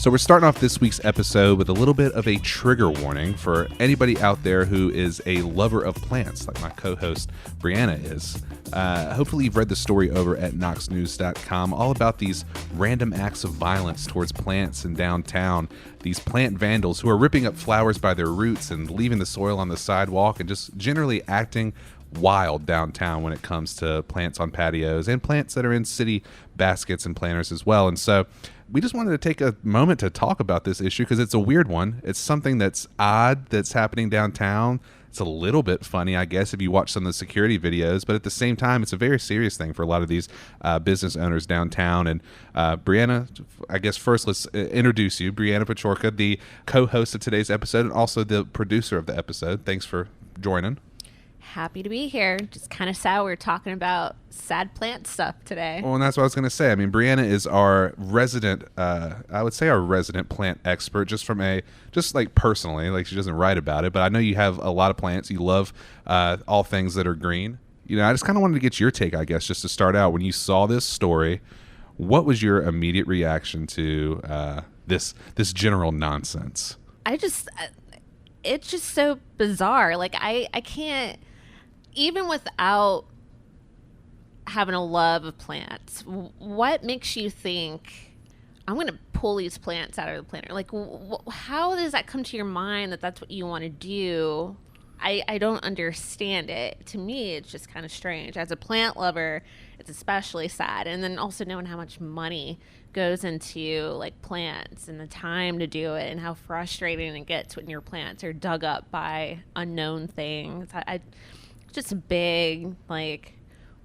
So we're starting off this week's episode with a little bit of a trigger warning for anybody out there who is a lover of plants, like my co-host Brianna is. Hopefully you've read the story over at KnoxNews.com all about these random acts of violence towards plants in downtown. These plant vandals who are ripping up flowers by their roots and leaving the soil on the sidewalk and just generally acting wild downtown when it comes to plants on patios and plants that are in city baskets and planters as well. And so we just wanted to take a moment to talk about this issue because it's a weird one. It's something that's odd that's happening downtown. It's a little bit funny, I guess, if you watch some of the security videos, but at the same time, it's a very serious thing for a lot of these business owners downtown. And Brianna, I guess first let's introduce you. Brianna Paciorka, the co-host of today's episode and also the producer of the episode. Thanks for joining. Happy to be here. Just kind of sad we're talking about sad plant stuff today. Well, and that's what I was going to say. I mean, Brianna is our resident, I would say our resident plant expert, just like personally, like she doesn't write about it, but I know you have a lot of plants. You love all things that are green. You know, I just kind of wanted to get your take, I guess, just to start out. When you saw this story, what was your immediate reaction to this general nonsense? It's just so bizarre. Like I can't, even without having a love of plants, what makes you think I'm going to pull these plants out of the planter? Like, how does that come to your mind that that's what you want to do? I don't understand it. To me, it's just kind of strange. As a plant lover, it's especially sad. And then also knowing how much money goes into like plants and the time to do it and how frustrating it gets when your plants are dug up by unknown things. Just a big, like,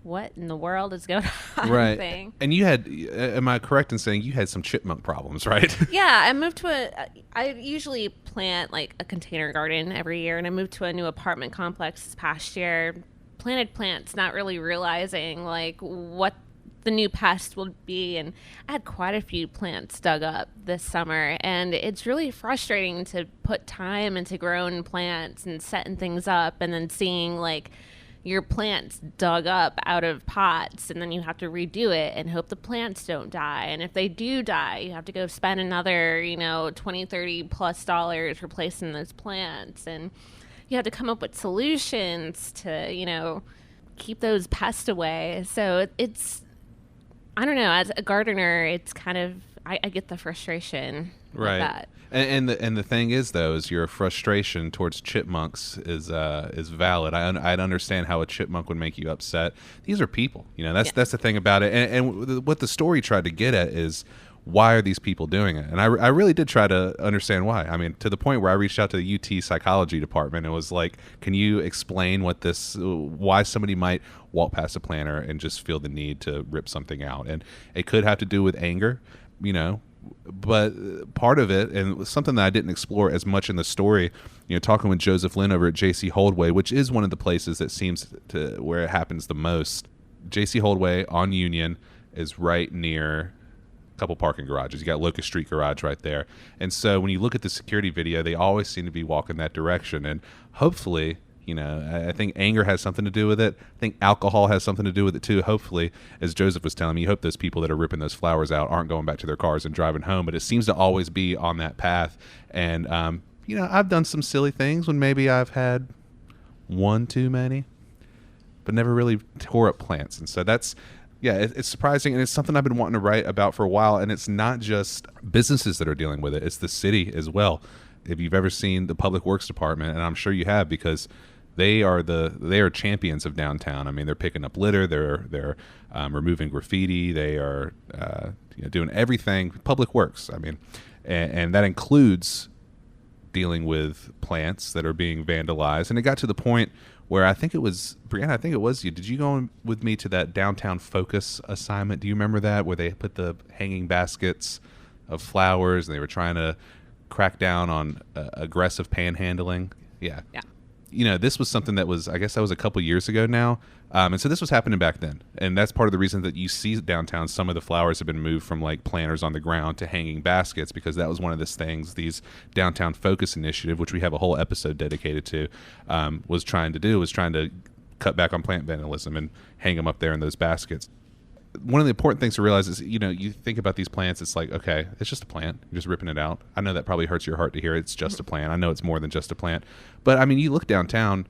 what in the world is going on thing. And you had, am I correct in saying you had some chipmunk problems, right? Yeah, I moved to I usually plant like a container garden every year, and I moved to a new apartment complex this past year. Planted plants, not really realizing like what the new pest will be, and I had quite a few plants dug up this summer, and it's really frustrating to put time into growing plants and setting things up and then seeing like your plants dug up out of pots, and then you have to redo it and hope the plants don't die. And if they do die, you have to go spend another, $20-30+ replacing those plants, and you have to come up with solutions to, keep those pests away. So it's, I don't know, as a gardener, it's kind of, I get the frustration right. with that. And the thing is, though, is your frustration towards chipmunks is valid. I'd understand how a chipmunk would make you upset. These are people, that's the thing about it. And what the story tried to get at is, why are these people doing it? And I really did try to understand why. I mean, to the point where I reached out to the UT psychology department and was like, can you explain why somebody might walk past a planter and just feel the need to rip something out? And it could have to do with anger, but part of it, and something that I didn't explore as much in the story, talking with Joseph Lenn over at JC Holdway, which is one of the places that seems to where it happens the most. JC Holdway on Union is right near couple parking garages. You got Locust Street Garage right there. And so when you look at the security video, they always seem to be walking that direction. And hopefully, I think anger has something to do with it. I think alcohol has something to do with it too. Hopefully, as Joseph was telling me, you hope those people that are ripping those flowers out aren't going back to their cars and driving home. But it seems to always be on that path. And, I've done some silly things when maybe I've had one too many, but never really tore up plants. And so it's surprising, and it's something I've been wanting to write about for a while, and it's not just businesses that are dealing with it, it's the city as well. If you've ever seen the Public Works Department, and I'm sure you have, because they are champions of downtown. I mean, they're picking up litter, they're removing graffiti, they are doing everything, Public Works, I mean, and that includes dealing with plants that are being vandalized. And it got to the point where I think it was, Brianna, I think it was you. Did you go with me to that downtown focus assignment? Do you remember that, where they put the hanging baskets of flowers and they were trying to crack down on aggressive panhandling? Yeah. This was something that was, I guess that was a couple years ago now. And so this was happening back then. And that's part of the reason that you see downtown, some of the flowers have been moved from like planters on the ground to hanging baskets, because that was one of these things, these downtown focus initiative, which we have a whole episode dedicated to, was trying to cut back on plant vandalism and hang them up there in those baskets. one of the important things to realize is, you think about these plants, it's like, okay, it's just a plant. You're just ripping it out. I know that probably hurts your heart to hear it's just a plant. I know it's more than just a plant. But, I mean, you look downtown,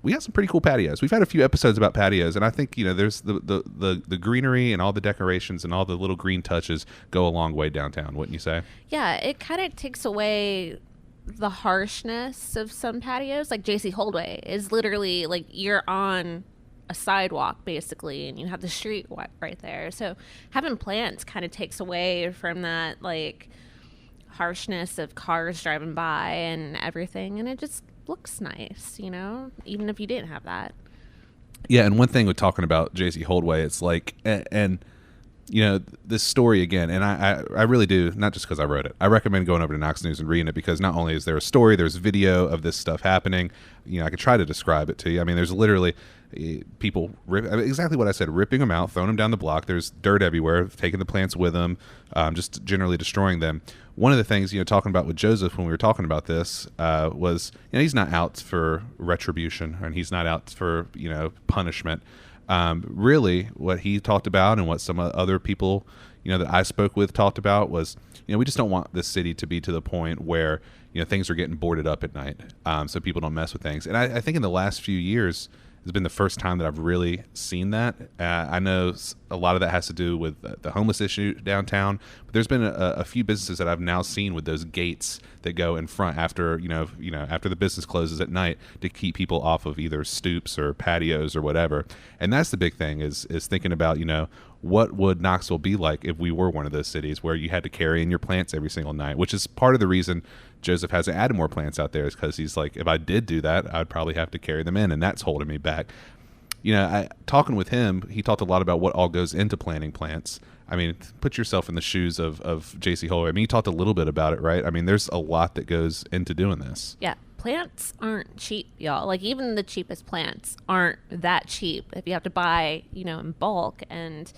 we got some pretty cool patios. We've had a few episodes about patios, and I think, there's the greenery and all the decorations and all the little green touches go a long way downtown, wouldn't you say? Yeah, it kind of takes away the harshness of some patios. Like J.C. Holdway is literally like you're on a sidewalk basically, and you have the street right there. So having plants kind of takes away from that like harshness of cars driving by and everything, and it just looks nice, even if you didn't have that. Yeah, and one thing with talking about J.C. Holdway, it's like, and this story again, and I really do, not just because I wrote it, I recommend going over to KnoxNews and reading it, because not only is there a story, there's video of this stuff happening. I could try to describe it to you. I mean, there's literally people exactly what I said, ripping them out, throwing them down the block. There's dirt everywhere, taking the plants with them, just generally destroying them. One of the things, talking about with Joseph when we were talking about this was, he's not out for retribution, and he's not out for, punishment. Really, what he talked about and what some other people, that I spoke with talked about was, we just don't want this city to be to the point where, things are getting boarded up at night, so people don't mess with things. And I think in the last few years has been the first time that I've really seen that. I know a lot of that has to do with the homeless issue downtown, but there's been a few businesses that I've now seen with those gates that go in front after after the business closes at night to keep people off of either stoops or patios or whatever. And that's the big thing is thinking about what would Knoxville be like if we were one of those cities where you had to carry in your plants every single night, which is part of the reason Joseph hasn't added more plants out there, is because he's like, if I did do that, I'd probably have to carry them in, and that's holding me back. Talking with him, he talked a lot about what all goes into planting plants. I mean, put yourself in the shoes of J.C. Holdway. I mean, he talked a little bit about it, right? I mean, there's a lot that goes into doing this. Yeah. Plants aren't cheap, y'all. Like, even the cheapest plants aren't that cheap if you have to buy, in bulk. And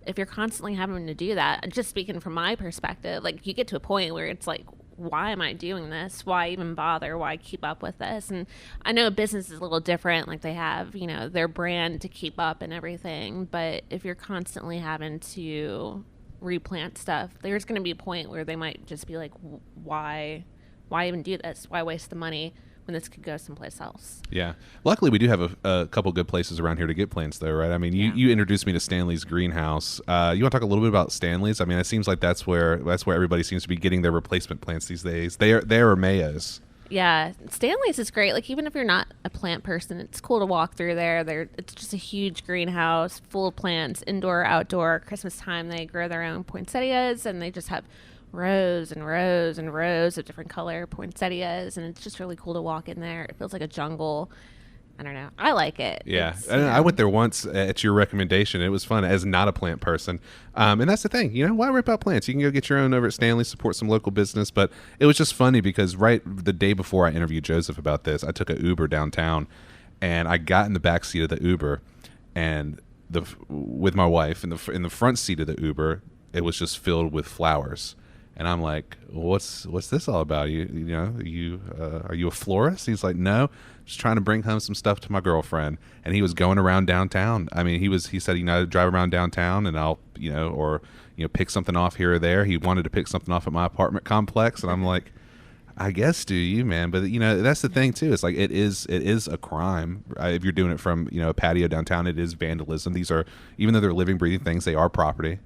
if you're constantly having to do that, just speaking from my perspective, like, you get to a point where it's like, why am I doing this? Why even bother? Why keep up with this? And I know business is a little different. Like, they have, their brand to keep up and everything. But if you're constantly having to replant stuff, there's going to be a point where they might just be like, why even do this? Why waste the money when this could go someplace else? Yeah. Luckily, we do have a couple good places around here to get plants, though, right? I mean, you introduced me to Stanleys Greenhouse. You want to talk a little bit about Stanleys? I mean, it seems like that's where everybody seems to be getting their replacement plants these days. They are Mayos. Yeah, Stanley's is great. Like, even if you're not a plant person, it's cool to walk through there. It's just a huge greenhouse full of plants, indoor, outdoor. Christmas time, they grow their own poinsettias, and they just have rows and rows and rows of different color poinsettias, and it's just really cool to walk in there. It feels like a jungle. I don't know. I like it. Yeah. I went there once at your recommendation. It was fun as not a plant person. And that's the thing. Why rip out plants? You can go get your own over at Stanley, support some local business. But it was just funny because right the day before I interviewed Joseph about this, I took an Uber downtown, and I got in the back seat of the Uber, and with my wife in the front seat of the Uber, it was just filled with flowers. And I'm like, what's this all about? Are you a florist? He's like, no, just trying to bring home some stuff to my girlfriend. And he was going around downtown. I mean, he said, drive around downtown and I'll, pick something off here or there. He wanted to pick something off at my apartment complex. And I'm like, I guess do you, man? But that's the thing too. It's like, it is a crime. If you're doing it from, a patio downtown, it is vandalism. These are, even though they're living, breathing things, they are property,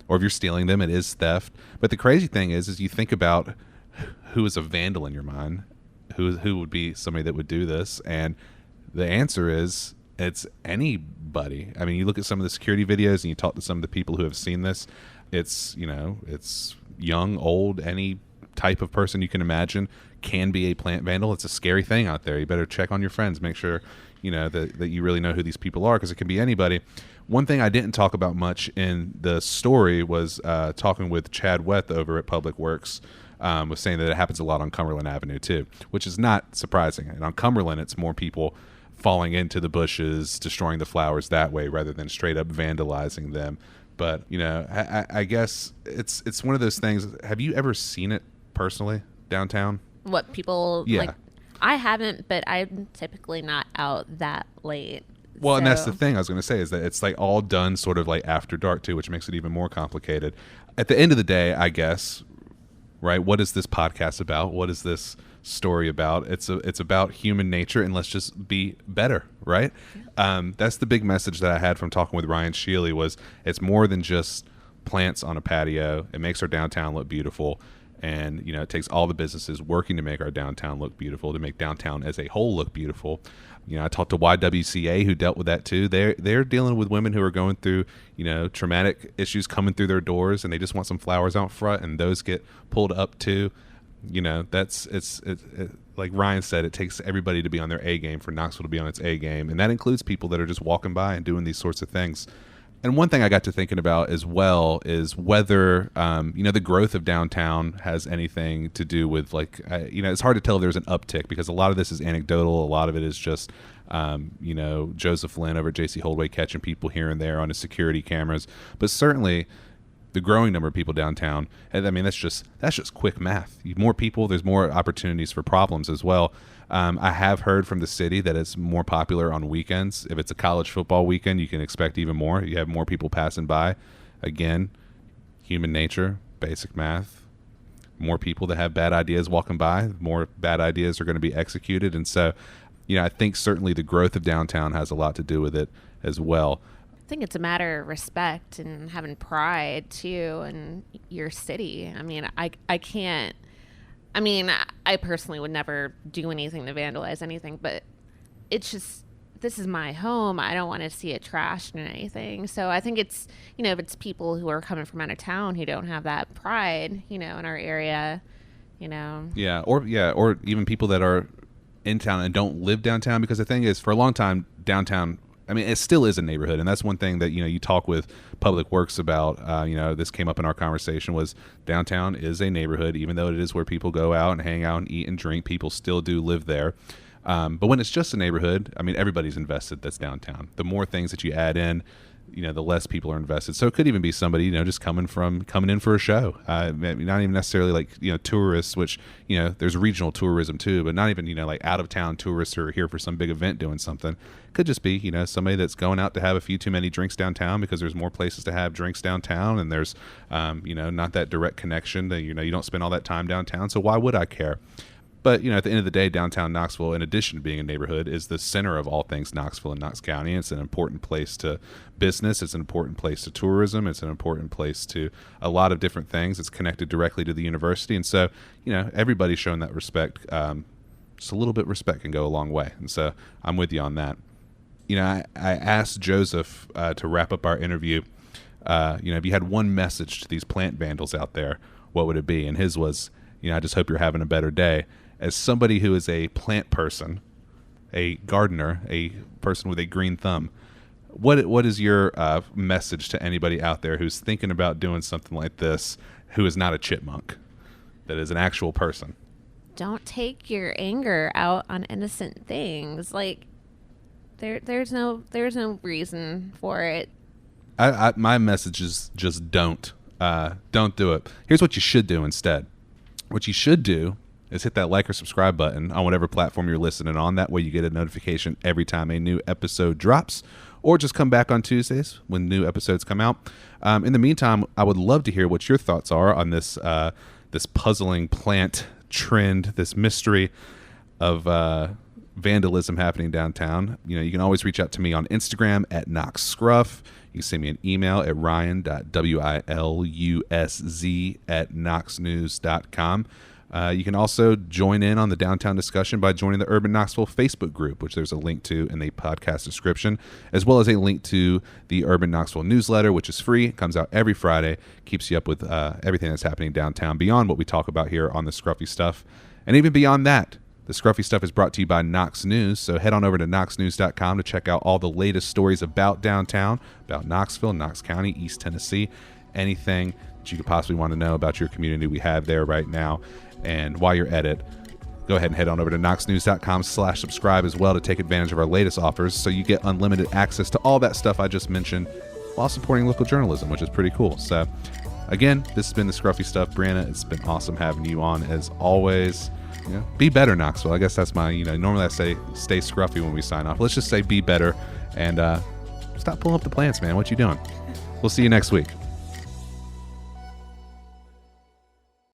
or if you're stealing them, it is theft. But the crazy thing is you think about who is a vandal in your mind, who would be somebody that would do this, and the answer is it's anybody. I mean, you look at some of the security videos and you talk to some of the people who have seen this. It's it's young, old, any type of person you can imagine can be a plant vandal. It's a scary thing out there. You better check on your friends, make sure that you really know who these people are, because it can be anybody. One thing I didn't talk about much in the story was talking with Chad Weth over at Public Works, was saying that it happens a lot on Cumberland Avenue too, which is not surprising. And on Cumberland, it's more people falling into the bushes, destroying the flowers that way rather than straight up vandalizing them. But I guess it's one of those things. Have you ever seen it personally downtown? What people Yeah. like? I haven't, but I'm typically not out that late. Well, and that's the So- thing I was going to say is that it's like all done sort of like after dark too, which makes it even more complicated. At the end of the day, I guess, right? What is this podcast about? What is this story about? It's about human nature, and let's just be better, right? That's the big message that I had from talking with Ryan Sheely was it's more than just plants on a patio. It makes our downtown look beautiful. And, it takes all the businesses working to make our downtown look beautiful, to make downtown as a whole look beautiful. I talked to YWCA, who dealt with that too. They're dealing with women who are going through, traumatic issues coming through their doors, and they just want some flowers out front, and those get pulled up too. It's like Ryan said, it takes everybody to be on their A game for Knoxville to be on its A game, and that includes people that are just walking by and doing these sorts of things. And one thing I got to thinking about as well is whether, the growth of downtown has anything to do with it's hard to tell if there's an uptick because a lot of this is anecdotal. A lot of it is just, Joseph Lenn over at JC Holdway catching people here and there on his security cameras. But certainly the growing number of people downtown, and I mean, that's just quick math. More people, there's more opportunities for problems as well. I have heard from the city that it's more popular on weekends. If it's a college football weekend, you can expect even more. You have more people passing by. Again, human nature, basic math. More people that have bad ideas walking by, more bad ideas are going to be executed. And so, I think certainly the growth of downtown has a lot to do with it as well. I think it's a matter of respect and having pride too in your city. I mean, I can't. I mean, I personally would never do anything to vandalize anything, but it's just, this is my home. I don't want to see it trashed and anything. So I think it's, if it's people who are coming from out of town who don't have that pride, in our area, Yeah, or even people that are in town and don't live downtown, because the thing is, for a long time, downtown, I mean, it still is a neighborhood, and that's one thing that you talk with Public Works about. This came up in our conversation, was downtown is a neighborhood, even though it is where people go out and hang out and eat and drink. People still do live there, but when it's just a neighborhood, I mean, everybody's invested. That's downtown. The more things that you add in, the less people are invested. So it could even be somebody, just coming in for a show. Not even necessarily like, tourists, which, there's regional tourism too, but not even, like out of town tourists who are here for some big event doing something. Could just be, somebody that's going out to have a few too many drinks downtown because there's more places to have drinks downtown, and there's, not that direct connection that, you don't spend all that time downtown. So why would I care? But, at the end of the day, downtown Knoxville, in addition to being a neighborhood, is the center of all things Knoxville and Knox County. It's an important place to business. It's an important place to tourism. It's an important place to a lot of different things. It's connected directly to the university. And so, everybody's showing that respect. Just a little bit of respect can go a long way. And so I'm with you on that. I asked Joseph to wrap up our interview, if you had one message to these plant vandals out there, what would it be? And his was, I just hope you're having a better day. As somebody who is a plant person, a gardener, a person with a green thumb, what is your message to anybody out there who's thinking about doing something like this, who is not a chipmunk, that is an actual person? Don't take your anger out on innocent things. Like, there's no reason for it. My message is just don't do it. Here's what you should do instead. What you should do is hit that like or subscribe button on whatever platform you're listening on. That way you get a notification every time a new episode drops, or just come back on Tuesdays when new episodes come out. In the meantime, I would love to hear what your thoughts are on this puzzling plant trend, this mystery of vandalism happening downtown. You can always reach out to me on Instagram at KnoxScruff. You can send me an email at ryan.wilusz@knoxnews.com. You can also join in on the downtown discussion by joining the Urban Knoxville Facebook group, which there's a link to in the podcast description, as well as a link to the Urban Knoxville newsletter, which is free. It comes out every Friday, keeps you up with everything that's happening downtown beyond what we talk about here on the Scruffy Stuff. And even beyond that, the Scruffy Stuff is brought to you by KnoxNews, so head on over to KnoxNews.com to check out all the latest stories about downtown, about Knoxville, Knox County, East Tennessee, anything that you could possibly want to know about your community we have there right now. And while you're at it, go ahead and head on over to KnoxNews.com/subscribe as well to take advantage of our latest offers, so you get unlimited access to all that stuff I just mentioned while supporting local journalism, which is pretty cool. So again, this has been the Scruffy Stuff. Brianna, it's been awesome having you on as always. Be better, Knoxville. I guess that's my, normally I say stay scruffy when we sign off. Let's just say be better, And stop pulling up the plants, man. What you doing? We'll see you next week.